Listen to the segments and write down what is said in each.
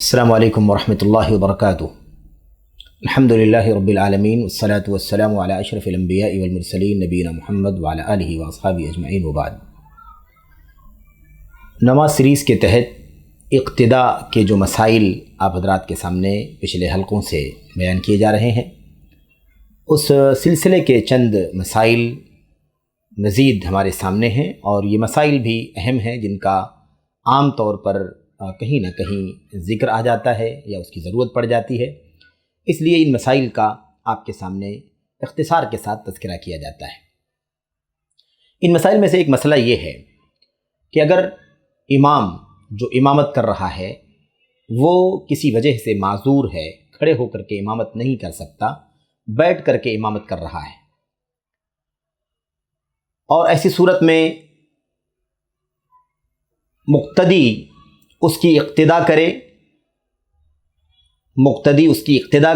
السلام علیکم ورحمۃ اللہ وبرکاتہ۔ الحمد للہ رب العالمین والصلاة والسلام علی اشرف الانبیاء والمرسلین نبینا محمد وعلی آلہ واصحابہ اجمعین وبعد۔ نماز سیریز کے تحت اقتداء کے جو مسائل آپ حضرات کے سامنے پچھلے حلقوں سے بیان کیے جا رہے ہیں، اس سلسلے کے چند مسائل مزید ہمارے سامنے ہیں، اور یہ مسائل بھی اہم ہیں جن کا عام طور پر کہیں نہ کہیں ذکر آ جاتا ہے یا اس کی ضرورت پڑ جاتی ہے، اس لیے ان مسائل کا آپ کے سامنے اختصار کے ساتھ تذکرہ کیا جاتا ہے۔ ان مسائل میں سے ایک مسئلہ یہ ہے کہ اگر امام جو امامت کر رہا ہے وہ کسی وجہ سے معذور ہے، کھڑے ہو کر کے امامت نہیں کر سکتا، بیٹھ کر کے امامت کر رہا ہے، اور ایسی صورت میں مقتدی اس کی اقتداء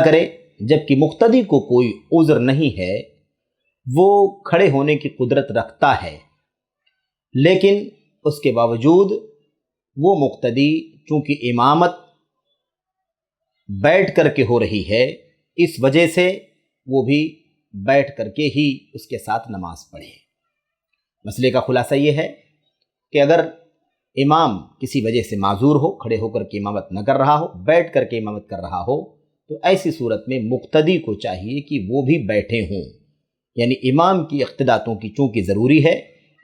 کرے، جبکہ مقتدی کو کوئی عذر نہیں ہے، وہ کھڑے ہونے کی قدرت رکھتا ہے، لیکن اس کے باوجود وہ مقتدی چونکہ امامت بیٹھ کر کے ہو رہی ہے، اس وجہ سے وہ بھی بیٹھ کر کے ہی اس کے ساتھ نماز پڑھے۔ مسئلے کا خلاصہ یہ ہے کہ اگر امام کسی وجہ سے معذور ہو، کھڑے ہو کر کے امامت نہ کر رہا ہو، بیٹھ کر کے امامت کر رہا ہو، تو ایسی صورت میں مقتدی کو چاہیے کہ وہ بھی بیٹھے ہوں، یعنی امام کی اقتداء کی چونکہ ضروری ہے،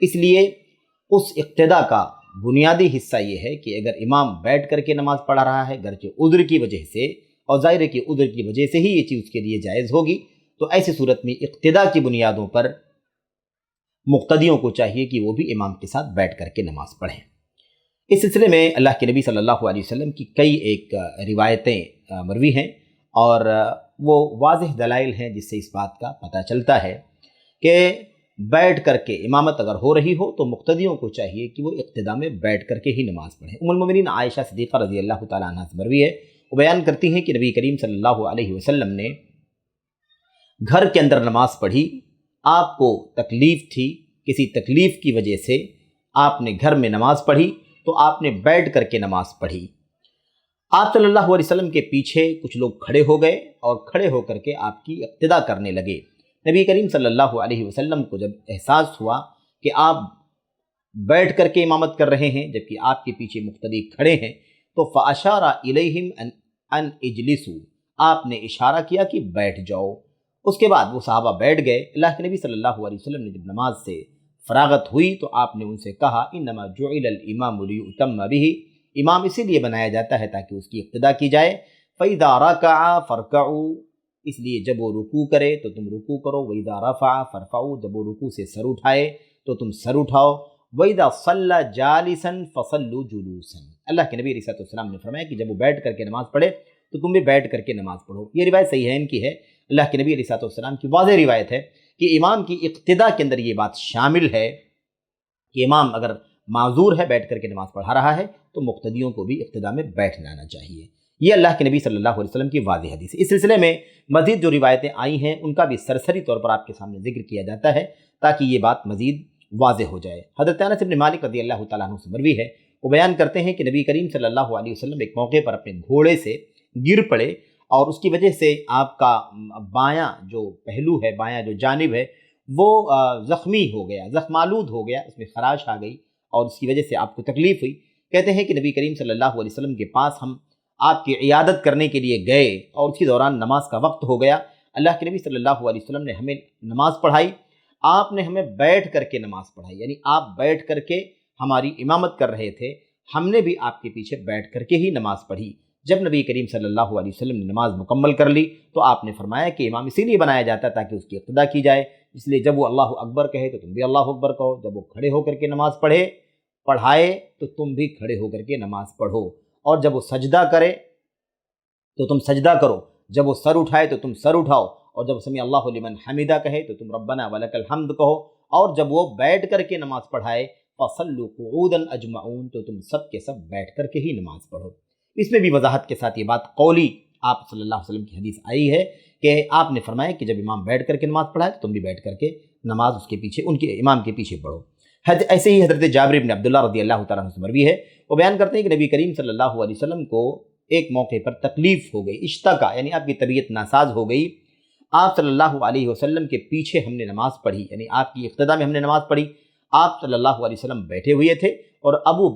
اس لیے اس اقتداء کا بنیادی حصہ یہ ہے کہ اگر امام بیٹھ کر کے نماز پڑھا رہا ہے گرچہ عذر کی وجہ سے، اور ظاہر ہے کہ عذر کی وجہ سے ہی یہ چیز اس کے لیے جائز ہوگی، تو ایسی صورت میں اقتداء کی بنیادوں پر مقتدیوں کو چاہیے کہ وہ بھی امام کے ساتھ بیٹھ کر کے نماز پڑھیں۔ اس سلسلے میں اللہ کے نبی صلی اللہ علیہ وسلم کی کئی ایک روایتیں مروی ہیں، اور وہ واضح دلائل ہیں جس سے اس بات کا پتہ چلتا ہے کہ بیٹھ کر کے امامت اگر ہو رہی ہو تو مقتدیوں کو چاہیے کہ وہ اقتداء میں بیٹھ کر کے ہی نماز پڑھیں۔ ام المومنین عائشہ صدیقہ رضی اللہ تعالیٰ عنہ سے مروی ہے، وہ بیان کرتی ہیں کہ نبی کریم صلی اللہ علیہ وسلم نے گھر کے اندر نماز پڑھی، آپ کو تکلیف تھی، کسی تکلیف کی وجہ سے آپ نے گھر میں نماز پڑھی تو آپ نے بیٹھ کر کے نماز پڑھی۔ آپ صلی اللہ علیہ وسلم کے پیچھے کچھ لوگ کھڑے ہو گئے اور کھڑے ہو کر کے آپ کی اقتداء کرنے لگے۔ نبی کریم صلی اللہ علیہ وسلم کو جب احساس ہوا کہ آپ بیٹھ کر کے امامت کر رہے ہیں جبکہ آپ کے پیچھے مقتدی کھڑے ہیں، تو فَأَشَارَ إِلَيْهِمْ أَنْ اجلسوا، آپ نے اشارہ کیا کہ بیٹھ جاؤ۔ اس کے بعد وہ صحابہ بیٹھ گئے۔ اللہ کے نبی صلی اللہ علیہ وسلم نے جب نماز سے فراغت ہوئی تو آپ نے ان سے کہا انما جعل الامام لیؤتم بہ، امام اسی لیے بنایا جاتا ہے تاکہ اس کی اقتداء کی جائے۔ فاذا رکع فرکعوا، اس لیے جب وہ رکوع کرے تو تم رکوع کرو، واذا رفع فرفعوا، جب وہ رکوع سے سر اٹھائے تو تم سر اٹھاؤ، واذا صلى جالسا فصلوا جلوسا، اللہ کے نبی علیہ السلام نے فرمایا کہ جب وہ بیٹھ کر کے نماز پڑھے تو تم بھی بیٹھ کر کے نماز پڑھو۔ یہ روایت صحیحین کی ہے، اللہ کے نبی علیہ السلام کی واضح روایت ہے کہ امام کی اقتداء کے اندر یہ بات شامل ہے کہ امام اگر معذور ہے، بیٹھ کر کے نماز پڑھا رہا ہے، تو مقتدیوں کو بھی اقتداء میں بیٹھ جانا چاہیے۔ یہ اللہ کے نبی صلی اللہ علیہ وسلم کی واضح حدیث ہے۔ اس سلسلے میں مزید جو روایتیں آئی ہیں ان کا بھی سرسری طور پر آپ کے سامنے ذکر کیا جاتا ہے تاکہ یہ بات مزید واضح ہو جائے۔ حضرت انس بن مالک رضی اللہ تعالیٰ عنہ سے مروی ہے، وہ بیان کرتے ہیں کہ نبی کریم صلی اللہ علیہ وسلم ایک موقع پر اپنے گھوڑے سے گر پڑے، اور اس کی وجہ سے آپ کا بایاں جو پہلو ہے، بایاں جو جانب ہے، وہ زخمی ہو گیا، زخم آلود ہو گیا، اس میں خراش آ گئی، اور اس کی وجہ سے آپ کو تکلیف ہوئی۔ کہتے ہیں کہ نبی کریم صلی اللہ علیہ وسلم کے پاس ہم آپ کی عیادت کرنے کے لیے گئے، اور اسی دوران نماز کا وقت ہو گیا۔ اللہ کے نبی صلی اللہ علیہ وسلم نے ہمیں نماز پڑھائی، آپ نے ہمیں بیٹھ کر کے نماز پڑھائی، یعنی آپ بیٹھ کر کے ہماری امامت کر رہے تھے، ہم نے بھی آپ کے پیچھے بیٹھ کر کے ہی نماز پڑھی۔ جب نبی کریم صلی اللہ علیہ وسلم نے نماز مکمل کر لی تو آپ نے فرمایا کہ امام اسی لیے بنایا جاتا ہے تاکہ اس کی اقتداء کی جائے، اس لیے جب وہ اللہ اکبر کہے تو تم بھی اللہ اکبر کہو، جب وہ کھڑے ہو کر کے نماز پڑھائے تو تم بھی کھڑے ہو کر کے نماز پڑھو، اور جب وہ سجدہ کرے تو تم سجدہ کرو، جب وہ سر اٹھائے تو تم سر اٹھاؤ، اور جب سمیع اللہ لمن حمدہ کہے تو تم ربنا ولک الحمد کہو، اور جب وہ بیٹھ کر کے نماز پڑھائے فصلوا قعودا اجمعون، تو تم سب کے سب بیٹھ کر کے ہی نماز پڑھو۔ اس میں بھی وضاحت کے ساتھ یہ بات قولی آپ صلی اللہ علیہ وسلم کی حدیث آئی ہے کہ آپ نے فرمایا کہ جب امام بیٹھ کر کے نماز پڑھائے تو تم بھی بیٹھ کر کے نماز اس کے پیچھے، ان کے امام کے پیچھے پڑھو۔ ایسے ہی حضرت جابر بن عبداللہ رضی اللہ تعالیٰ عنہ سے مروی ہے، وہ بیان کرتے ہیں کہ نبی کریم صلی اللہ علیہ وسلم کو ایک موقع پر تکلیف ہو گئی، اشتکا یعنی آپ کی طبیعت ناساز ہو گئی، آپ صلی اللہ علیہ وسلم کے پیچھے ہم نے نماز پڑھی، یعنی آپ کی اقتداء میں ہم نے نماز پڑھی، آپ صلی اللہ علیہ وسلم بیٹھے ہوئے تھے اور ابو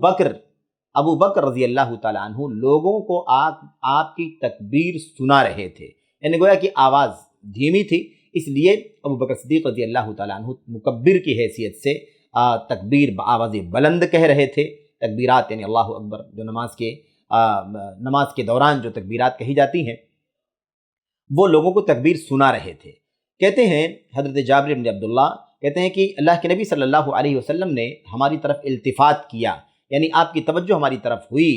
بکر رضی اللہ تعالیٰ عنہ لوگوں کو آپ کی تکبیر سنا رہے تھے، یعنی گویا کہ آواز دھیمی تھی، اس لیے ابو بکر صدیق رضی اللہ تعالیٰ عنہ مکبر کی حیثیت سے تکبیر بآواز بلند کہہ رہے تھے، تکبیرات یعنی اللہ اکبر جو نماز کے دوران جو تکبیرات کہی جاتی ہیں وہ لوگوں کو تکبیر سنا رہے تھے۔ کہتے ہیں حضرت جابر بن عبداللہ کہتے ہیں کہ اللہ کے نبی صلی اللہ علیہ وسلم نے ہماری طرف التفات کیا، یعنی آپ کی توجہ ہماری طرف ہوئی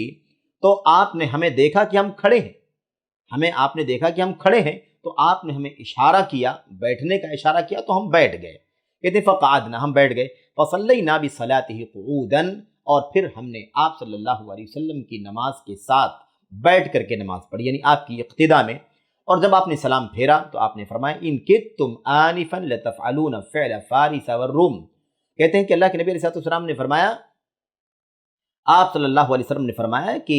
تو آپ نے ہمیں دیکھا کہ ہم کھڑے ہیں، آپ نے دیکھا کہ ہم کھڑے ہیں تو آپ نے ہمیں اشارہ کیا، بیٹھنے کا اشارہ کیا تو ہم بیٹھ گئے، کہتے ہیں فقعدنا، ہم بیٹھ گئے، فصلینا بصلاته قعودا، اور پھر ہم نے آپ صلی اللہ علیہ وسلم کی نماز کے ساتھ بیٹھ کر کے نماز پڑھی، یعنی آپ کی اقتداء میں۔ اور جب آپ نے سلام پھیرا تو آپ نے فرمایا ان کنتم آنفا لتفعلون فعل فارس والروم، کہتے ہیں کہ اللہ کے نبی علیہ السلام نے فرمایا، آپ صلی اللہ علیہ وسلم نے فرمایا کہ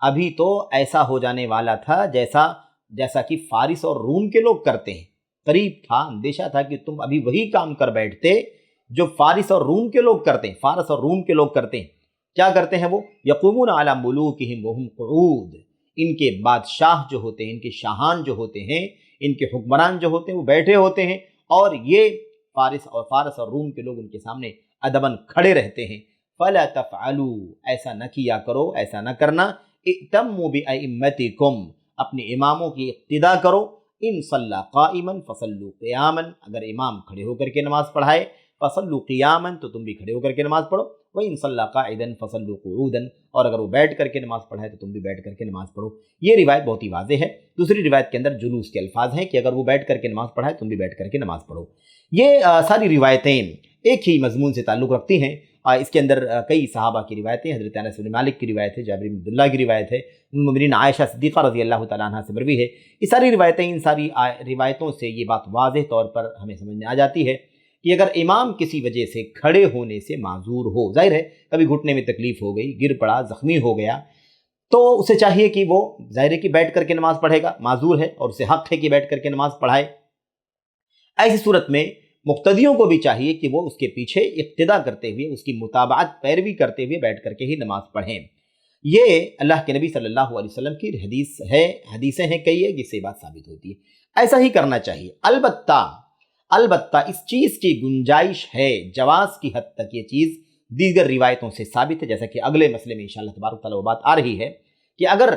ابھی تو ایسا ہو جانے والا تھا جیسا کہ فارس اور روم کے لوگ کرتے ہیں، قریب تھا، اندیشہ تھا کہ تم ابھی وہی کام کر بیٹھتے جو فارس اور روم کے لوگ کرتے ہیں۔ فارس اور روم کے لوگ کرتے ہیں، کیا کرتے ہیں وہ؟ یقومون علی ملوکہم وہم قعود، ان کے بادشاہ جو ہوتے ہیں، ان کے شاہان جو ہوتے ہیں، ان کے حکمران جو ہوتے ہیں وہ بیٹھے ہوتے ہیں، اور یہ فارس اور روم کے لوگ ان کے سامنے ادباً کھڑے رہتے ہیں۔ فلا تفعلوا، ایسا نہ کیا کرو، ایسا نہ کرنا، ائتموا بائمتکم، اپنے اماموں کی اقتداء کرو، ان صلی قائما فصلوا قیاما، اگر امام کھڑے ہو کر کے نماز پڑھائے فصلوا قیاما تو تم بھی کھڑے ہو کر کے نماز پڑھو، وَإِن صَلَّى قَاعِدًا فَصَلُّوا قُعُودًا، اور اگر وہ بیٹھ کر کے نماز پڑھائے تو تم بھی بیٹھ کر کے نماز پڑھو۔ یہ روایت بہت ہی واضح ہے۔ دوسری روایت کے اندر جلوس کے الفاظ ہیں کہ اگر وہ بیٹھ کر کے نماز پڑھائے تم بھی بیٹھ کر کے نماز پڑھو۔ یہ ساری روایتیں ایک ہی مضمون سے تعلق رکھتی ہیں۔ اس کے اندر کئی صحابہ کی روایتیں، حضرت انس بن مالک کی روایت ہے، جابر بن عبداللہ کی روایت ہے، ام المؤمنین عائشہ صدیقہ رضی اللہ تعالیٰ عنہ سے مروی ہے۔ یہ ساری روایتیں، ان ساری روایتوں سے یہ بات واضح طور پر ہمیں سمجھ میں آ جاتی ہے کہ اگر امام کسی وجہ سے کھڑے ہونے سے معذور ہو، ظاہر ہے کبھی گھٹنے میں تکلیف ہو گئی، گر پڑا، زخمی ہو گیا، تو اسے چاہیے کہ وہ ظاہر ہے کہ بیٹھ کر کے نماز پڑھے گا، معذور ہے اور اسے حق ہے کہ بیٹھ کر کے نماز پڑھائے۔ ایسی صورت میں مقتدیوں کو بھی چاہیے کہ وہ اس کے پیچھے اقتداء کرتے ہوئے، اس کی متابعت پیروی کرتے ہوئے بیٹھ کر کے ہی نماز پڑھیں۔ یہ اللہ کے نبی صلی اللہ علیہ وسلم کی حدیثیں ہیں کئی ہے جس سے بات ثابت ہوتی ہے، ایسا ہی کرنا چاہیے۔ البتہ اس چیز کی گنجائش ہے، جواز کی حد تک یہ چیز دیگر روایتوں سے ثابت ہے، جیسا کہ اگلے مسئلے میں انشاءاللہ تبارک تعالیٰ وہ بات آ رہی ہے کہ اگر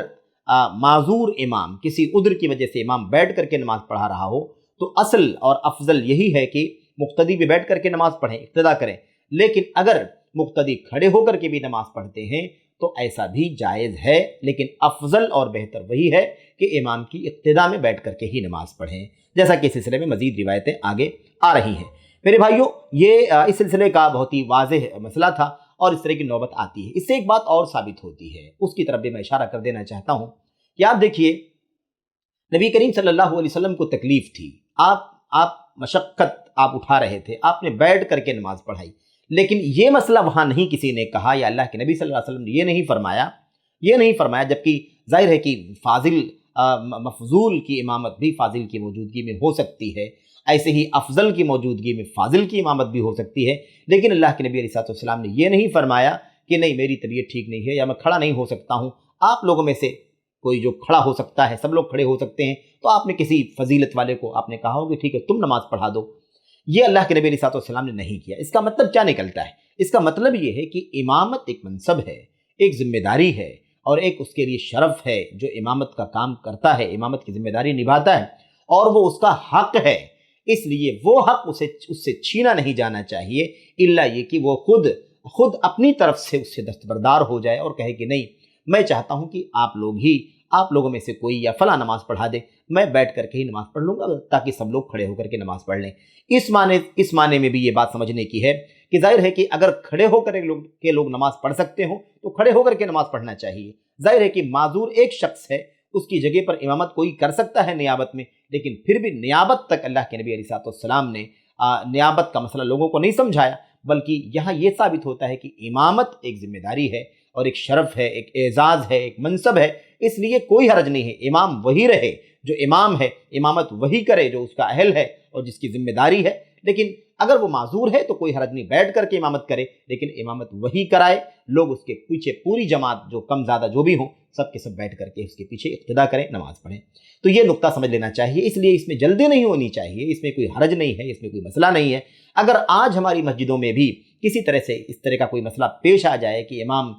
معذور امام کسی عذر کی وجہ سے امام بیٹھ کر کے نماز پڑھا رہا ہو تو اصل اور افضل یہی ہے کہ مقتدی بھی بیٹھ کر کے نماز پڑھیں، اقتداء کریں، لیکن اگر مقتدی کھڑے ہو کر کے بھی نماز پڑھتے ہیں تو ایسا بھی جائز ہے، لیکن افضل اور بہتر وہی ہے کہ امام کی اقتداء میں بیٹھ کر کے ہی نماز پڑھیں، جیسا کہ اس سلسلے میں مزید روایتیں آگے آ رہی ہیں۔ میرے بھائیوں، یہ اس سلسلے کا بہت ہی واضح مسئلہ تھا اور اس طرح کی نوبت آتی ہے۔ اس سے ایک بات اور ثابت ہوتی ہے، اس کی طرف بھی میں اشارہ کر دینا چاہتا ہوں کہ آپ دیکھیے، نبی کریم صلی اللہ علیہ وسلم کو تکلیف تھی، آپ مشقت آپ اٹھا رہے تھے، آپ نے بیٹھ کر کے نماز پڑھائی، لیکن یہ مسئلہ وہاں نہیں کسی نے کہا، یا اللہ کے نبی صلی اللہ علیہ وسلم نے یہ نہیں فرمایا، جبکہ ظاہر ہے کہ مفضول کی امامت بھی فاضل کی موجودگی میں ہو سکتی ہے، ایسے ہی افضل کی موجودگی میں فاضل کی امامت بھی ہو سکتی ہے، لیکن اللہ کے نبی علیہ السلام نے یہ نہیں فرمایا کہ نہیں میری طبیعت ٹھیک نہیں ہے یا میں کھڑا نہیں ہو سکتا ہوں، آپ لوگوں میں سے کوئی جو کھڑا ہو سکتا ہے، سب لوگ کھڑے ہو سکتے ہیں، تو آپ نے کسی فضیلت والے کو آپ نے کہا ہو کہ ٹھیک ہے تم نماز پڑھا دو۔ یہ اللہ کے نبی علیہ السلام نے نہیں کیا۔ اس کا مطلب کیا نکلتا ہے؟ اس کا مطلب یہ ہے کہ امامت ایک منصب ہے، ایک ذمہ داری ہے، اور ایک اس کے لیے شرف ہے، جو امامت کا کام کرتا ہے، امامت کی ذمہ داری نبھاتا ہے، اور وہ اس کا حق ہے، اس لیے وہ حق اس سے چھینا نہیں جانا چاہیے، الا یہ کہ وہ خود اپنی طرف سے اس سے دستبردار ہو جائے اور کہے کہ نہیں، میں چاہتا ہوں کہ آپ لوگوں میں سے کوئی یا فلاں نماز پڑھا دے، میں بیٹھ کر کے ہی نماز پڑھ لوں گا تاکہ سب لوگ کھڑے ہو کر کے نماز پڑھ لیں۔ اس معنی میں بھی یہ بات سمجھنے کی ہے کہ ظاہر ہے کہ اگر کھڑے ہو کر کے لوگ نماز پڑھ سکتے ہوں تو کھڑے ہو کر کے نماز پڑھنا چاہیے۔ ظاہر ہے کہ معذور ایک شخص ہے، اس کی جگہ پر امامت کوئی کر سکتا ہے نیابت میں، لیکن پھر بھی نیابت تک اللہ کے نبی علیہ السلام نے نیابت کا مسئلہ لوگوں کو نہیں سمجھایا، بلکہ یہاں یہ ثابت ہوتا ہے کہ امامت ایک ذمہ داری ہے، اور ایک شرف ہے، ایک اعزاز ہے، ایک منصب ہے، اس لیے کوئی حرج نہیں ہے امام وہی رہے جو امام ہے، امامت وہی کرے جو اس کا اہل ہے اور جس کی ذمہ داری ہے۔ لیکن اگر وہ معذور ہے تو کوئی حرج نہیں، بیٹھ کر کے امامت کرے، لیکن امامت وہی کرائے، لوگ اس کے پیچھے پوری جماعت جو کم زیادہ جو بھی ہوں سب کے سب بیٹھ کر کے اس کے پیچھے اقتدا کریں، نماز پڑھیں۔ تو یہ نقطہ سمجھ لینا چاہیے، اس لیے اس میں جلدی نہیں ہونی چاہیے، اس میں کوئی حرج نہیں ہے، اس میں کوئی مسئلہ نہیں ہے۔ اگر آج ہماری مسجدوں میں بھی کسی طرح سے اس طرح کا کوئی مسئلہ پیش آ جائے کہ امام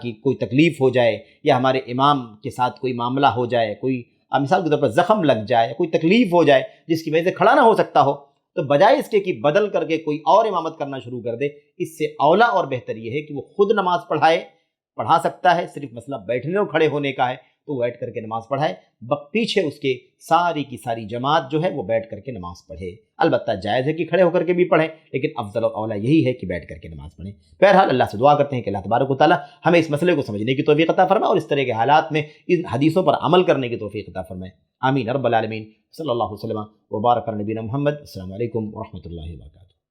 کی کوئی تکلیف ہو جائے یا ہمارے امام کے ساتھ کوئی معاملہ ہو جائے، کوئی مثال کے طور پر زخم لگ جائے، کوئی تکلیف ہو جائے جس کی وجہ سے کھڑا نہ ہو سکتا ہو، تو بجائے اس کے کہ بدل کر کے کوئی اور امامت کرنا شروع کر دے، اس سے اولا اور بہتر یہ ہے کہ وہ خود نماز پڑھا سکتا ہے، صرف مسئلہ بیٹھنے اور کھڑے ہونے کا ہے تو بیٹھ کر کے نماز پڑھائے، پیچھے اس کے ساری کی ساری جماعت جو ہے وہ بیٹھ کر کے نماز پڑھے۔ البتہ جائز ہے کہ کھڑے ہو کر کے بھی پڑھیں، لیکن افضل و اولا یہی ہے کہ بیٹھ کر کے نماز پڑھیں۔ بہرحال اللہ سے دعا کرتے ہیں کہ اللہ تبارک و تعالیٰ ہمیں اس مسئلے کو سمجھنے کی توفیق عطا فرمائے اور اس طرح کے حالات میں ان حدیثوں پر عمل کرنے کی توفیق عطا فرمائے۔ آمین رب العالمین۔ صلی اللہ وسلم وبارک علی نبینا محمد۔ السلام علیکم ورحمۃ اللہ وبرکاتہ۔